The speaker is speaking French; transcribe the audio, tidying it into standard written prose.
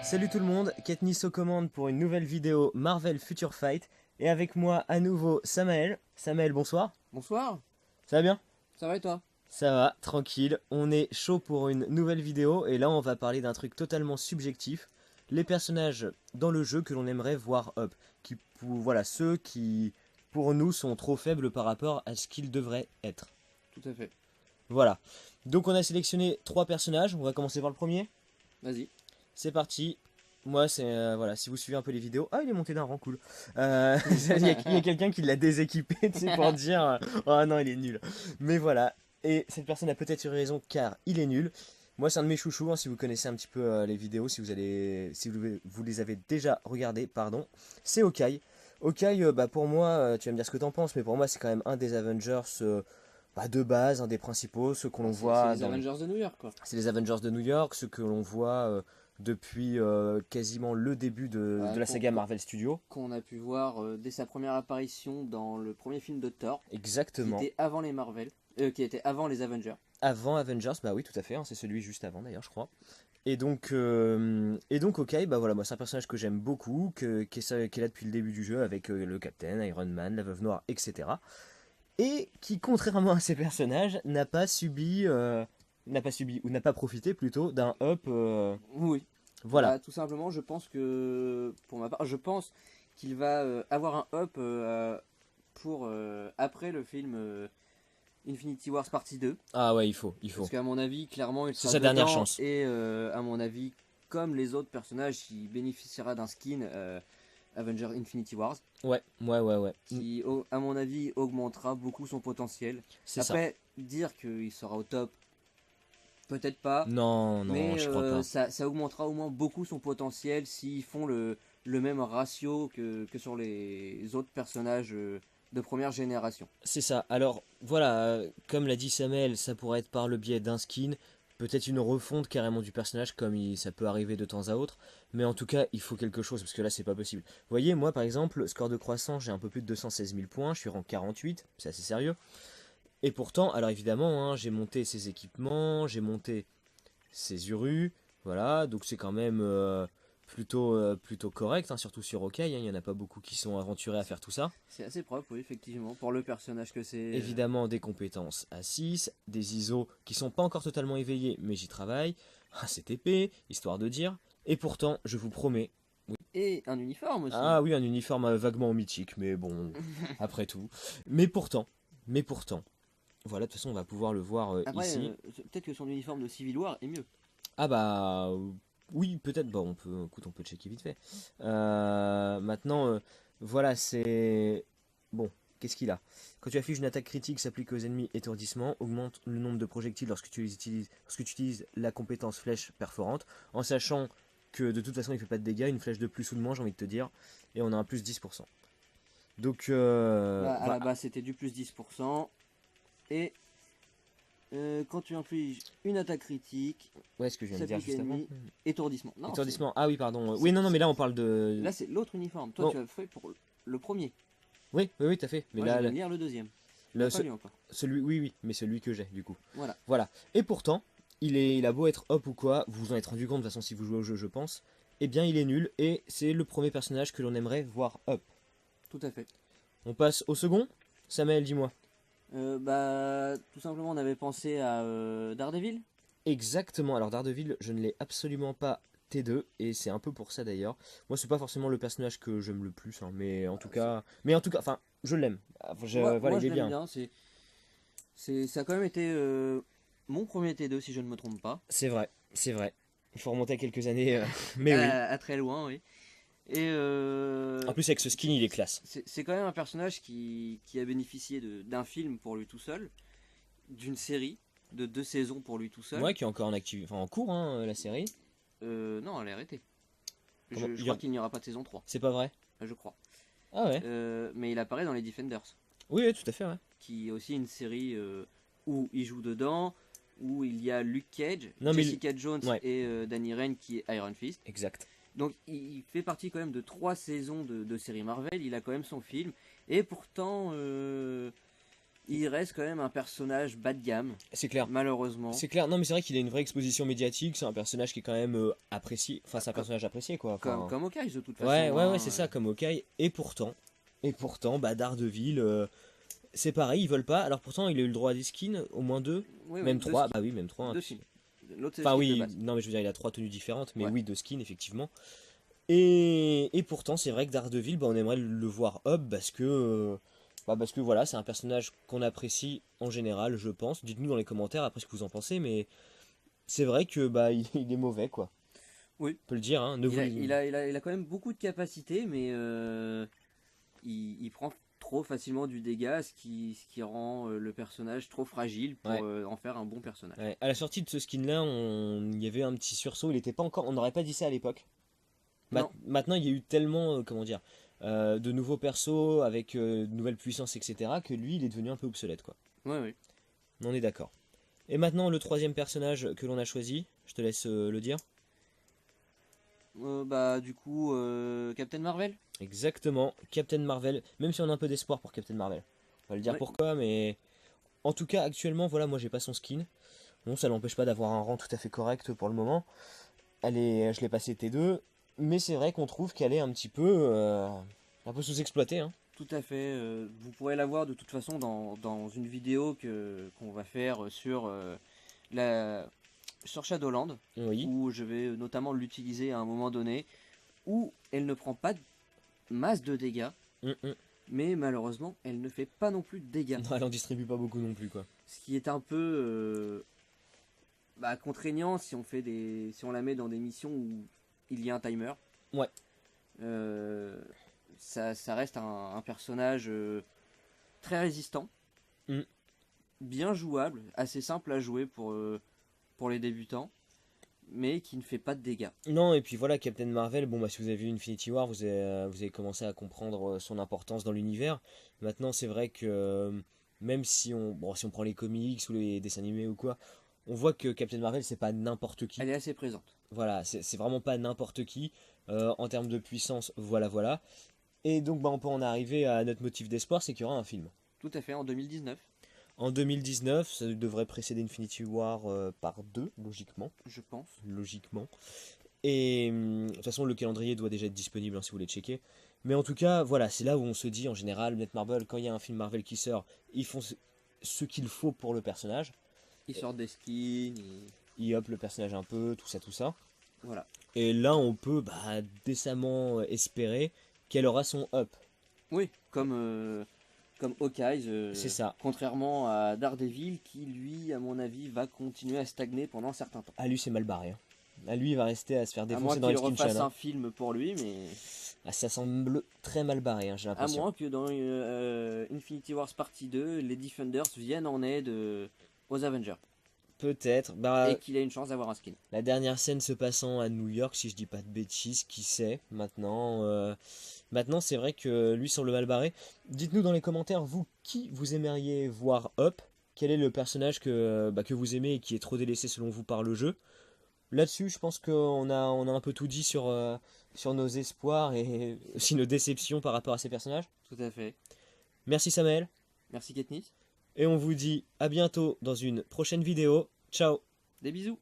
Salut tout le monde, Katniss aux commandes pour une nouvelle vidéo Marvel Future Fight. Et avec moi à nouveau Samael. Samael, bonsoir. Bonsoir, Ça va bien? ça va et toi? Ça va, tranquille. On est chaud pour une nouvelle vidéo et là on va parler d'un truc totalement subjectif. Les personnages dans le jeu que l'on aimerait voir up. Voilà, ceux qui pour nous sont trop faibles par rapport à ce qu'ils devraient être. Tout à fait. Voilà. Donc on a sélectionné 3 personnages, on va commencer par le premier. Vas-y. C'est parti. Moi, c'est voilà, si vous suivez un peu les vidéos, ah, il est monté d'un rang, cool. Il y a quelqu'un qui l'a déséquipé, tu sais, pour dire, oh non, il est nul. Mais voilà, et cette personne a peut-être eu raison car il est nul. Moi, c'est un de mes chouchous, hein, si vous connaissez un petit peu les vidéos, si vous les avez déjà regardées, pardon. C'est Hawkeye. Hawkeye, bah pour moi, tu vas me dire ce que t'en penses, mais pour moi, c'est quand même un des Avengers. De base, un des principaux, ceux que l'on C'est voit les Avengers de New York, quoi. c'est les Avengers de New York, ceux que l'on voit depuis quasiment le début de Voilà, la saga Marvel Studios. qu'on a pu voir dès sa première apparition dans le premier film de Thor, qui Exactement. était avant les Marvel, qui était avant les Avengers. Avant Avengers, bah oui, tout à fait, hein, c'est celui juste avant d'ailleurs, je crois. Et donc ok, bah voilà, moi c'est un personnage que j'aime beaucoup, qui est là depuis le début du jeu avec le Captain, Iron Man, la Veuve Noire, etc. Et qui, contrairement à ces personnages, n'a pas subi ou n'a pas profité plutôt d'un up. Oui. Voilà, Bah, tout simplement, je pense que, pour ma part, je pense qu'il va avoir un up pour après le film Infinity Wars partie 2. ah ouais, il faut. Parce qu'à mon avis, clairement, il C'est sera sa dernière dedans. chance. Et à mon avis, comme les autres personnages, il bénéficiera d'un skin Avenger Infinity Wars, Ouais, ouais, ouais, ouais. qui, à mon avis, augmentera beaucoup son potentiel. C'est ça. Après, dire qu'il sera au top, peut-être pas. Non, non, Mais je crois pas. ça augmentera au moins beaucoup son potentiel s'ils font le même ratio que sur les autres personnages de première génération. C'est ça. Alors, voilà, comme l'a dit Samuel, ça pourrait être par le biais d'un skin, peut-être une refonte carrément du personnage, comme ça peut arriver de temps à autre. Mais en tout cas, il faut quelque chose, parce que là, c'est pas possible. Vous voyez, moi, par exemple, score de croissance, j'ai un peu plus de 216 000 points, je suis rang 48, c'est assez sérieux. Et pourtant, alors évidemment, hein, j'ai monté ses équipements, j'ai monté ses Uru, voilà, donc c'est quand même plutôt correct, hein, surtout sur OK, hein, il n'y en a pas beaucoup qui sont aventurés à faire tout ça. C'est assez propre, oui, effectivement, pour le personnage que c'est. Évidemment des compétences à 6, des ISO qui sont pas encore totalement éveillés, mais j'y travaille, un CTP, histoire de dire, et pourtant, je vous promets, oui. Et un uniforme aussi. Ah oui, un uniforme vaguement mythique, mais bon, après tout. Mais pourtant, voilà, de toute façon, on va pouvoir le voir Après, ici. peut-être que son uniforme de Civil War est mieux. Ah bah oui, peut-être. Bon, on peut checker vite fait. Maintenant, voilà, c'est bon. Qu'est-ce qu'il a? Quand tu affiches une attaque critique, s'applique aux ennemis étourdissement, augmente le nombre de projectiles lorsque tu utilises la compétence flèche perforante, en sachant que de toute façon il fait pas de dégâts, une flèche de plus ou de moins, j'ai envie de te dire, et on a un plus 10%. Donc Là, à la voilà, base, c'était du plus 10%. Et quand tu infliges une attaque critique, ouais, ce que je viens de dire s'applique juste avant. ennemi, étourdissement. Non, Étourdissement. Ah oui, pardon. Oui, c'est- non, non, mais c'est- là on parle de. là, c'est l'autre uniforme. Toi, Bon, tu as fait pour le premier. oui, oui, oui, tout à fait. Mais Moi, je là, vais lire le deuxième. Je le- l'ai pas ce- lu encore. celui, oui, oui, mais celui que j'ai, du coup. Voilà, Voilà. Et pourtant, il a beau être hop ou quoi, vous vous en êtes rendu compte de toute façon si vous jouez au jeu, je pense. Eh bien, il est nul et c'est le premier personnage que l'on aimerait voir hop. tout à fait. On passe au second. Samuel, dis-moi. Bah, tout simplement, on avait pensé à Daredevil. Exactement. Alors, Daredevil, je ne l'ai absolument pas T2 et c'est un peu pour ça d'ailleurs. Moi, c'est pas forcément le personnage que j'aime le plus, hein, mais en tout cas, enfin, je l'aime. Voilà, Moi, il je est l'aime bien. bien. Ça a quand même été mon premier T2, si je ne me trompe pas. C'est vrai, c'est vrai. Il faut remonter à quelques années, mais oui. À très loin, oui. Et En plus, avec ce skin, il est classe. c'est quand même un personnage qui a bénéficié d'un film pour lui tout seul, d'une série de 2 saisons pour lui tout seul. Ouais, qui est encore en cours, hein, la série. Non, elle est arrêtée. Comment- Je crois qu'il n'y aura pas de saison 3, C'est pas vrai? je crois. Ah ouais. Mais il apparaît dans les Defenders, Oui, oui, tout à fait, ouais. qui est aussi une série où il joue dedans, où il y a Luke Cage, Non, mais Jessica Jones ouais, et Danny Rand qui est Iron Fist. exact. Donc il fait partie quand même de 3 saisons de série Marvel, il a quand même son film, et pourtant il reste quand même un personnage bas de gamme, C'est clair. malheureusement. C'est clair, non mais c'est vrai qu'il a une vraie exposition médiatique, c'est un personnage qui est quand même apprécié, enfin c'est un personnage apprécié quoi. Enfin, Comme Hawkeye de toute façon. ouais, hein, c'est ça comme Hawkeye, et pourtant, bah Daredevil, c'est pareil, ils veulent pas, alors pourtant il a eu le droit à des skins, au moins deux, Oui, même deux trois, skins. bah oui, même trois. Hein, Deux skins. L'autre c'est le enfin skin de oui, base. non mais je veux dire, il a trois tenues différentes, mais Ouais. oui, deux skins effectivement. Et pourtant, c'est vrai que Daredevil, bah, on aimerait le voir up parce que voilà, c'est un personnage qu'on apprécie en général, je pense. Dites-nous dans les commentaires après ce que vous en pensez, mais c'est vrai que bah il est mauvais quoi. Oui. On peut le dire, hein. Ne vous... Il a quand même beaucoup de capacités, mais il prend trop facilement du dégât, ce qui rend le personnage trop fragile pour Ouais. en faire un bon personnage. Ouais. À la sortie de ce skin-là, il y avait un petit sursaut. Il était pas encore. On n'aurait pas dit ça à l'époque. Non, Maintenant, il y a eu tellement, comment dire, de nouveaux persos avec de nouvelles puissances, etc., que lui, il est devenu un peu obsolète, quoi. ouais, ouais. On est d'accord. Et maintenant, le troisième personnage que l'on a choisi, je te laisse le dire. Bah, du coup, Captain Marvel. Exactement, Captain Marvel. Même si on a un peu d'espoir pour Captain Marvel. On va le dire Ouais, pourquoi, mais en tout cas, actuellement, voilà, moi j'ai pas son skin. Bon, ça l'empêche pas d'avoir un rang tout à fait correct pour le moment. Je l'ai passé T2, mais c'est vrai qu'on trouve qu'elle est un peu sous-exploitée, hein. tout à fait. Vous pourrez la voir de toute façon dans une vidéo qu'on va faire la, sur Shadowland, Oui. où je vais notamment l'utiliser à un moment donné, où elle ne prend pas de masse de dégâts, Hum, hum. mais malheureusement, elle ne fait pas non plus de dégâts. Non, elle en distribue pas beaucoup non plus, quoi. Ce qui est un peu contraignant si on la met dans des missions où il y a un timer. Ouais. Euh, ça reste un personnage très résistant, Mm. bien jouable, assez simple à jouer pour les débutants, mais qui ne fait pas de dégâts. Non, et puis voilà, Captain Marvel, bon, bah, si vous avez vu Infinity War, vous avez commencé à comprendre son importance dans l'univers. Maintenant, c'est vrai que même si on prend les comics ou les dessins animés ou quoi, on voit que Captain Marvel, c'est pas n'importe qui. Elle est assez présente. Voilà, c'est vraiment pas n'importe qui. En termes de puissance, voilà. Et donc, bah, on peut en arriver à notre motif d'espoir, c'est qu'il y aura un film. Tout à fait, en 2019, En 2019, ça devrait précéder Infinity War par deux, logiquement. je pense. Logiquement. Et de toute façon, le calendrier doit déjà être disponible hein, si vous voulez checker. Mais en tout cas, voilà, c'est là où on se dit en général, Net Marvel, quand il y a un film Marvel qui sort, ils font ce qu'il faut pour le personnage. Ils sortent des skins, Ils hop le personnage un peu, tout ça, tout ça. voilà. Et là, on peut bah, décemment espérer qu'elle aura son up. Oui, comme Hawkeye, C'est ça. contrairement à Daredevil, qui lui, à mon avis, va continuer à stagner pendant un certain temps. Ah, lui, c'est mal barré. Hein. Ah, lui, il va rester à se faire À moins défoncer dans qu'il les skin refasse chan. un film pour lui, mais Ah, ça semble très mal barré, hein, j'ai à l'impression. moins que dans Infinity Wars Partie 2, les Defenders viennent en aide aux Avengers Peut-être. Bah, et qu'il ait une chance d'avoir un skin. la dernière scène se passant à New York, si je dis pas de bêtises, qui sait maintenant. Maintenant, c'est vrai que lui semble mal barré. Dites-nous dans les commentaires, vous, qui vous aimeriez voir up? Quel est le personnage que vous aimez et qui est trop délaissé selon vous par le jeu? Là-dessus, je pense qu'on a un peu tout dit sur nos espoirs et aussi nos déceptions par rapport à ces personnages. Tout à fait. Merci Samuel, Merci Katniss. et on vous dit à bientôt dans une prochaine vidéo. Ciao! Des bisous.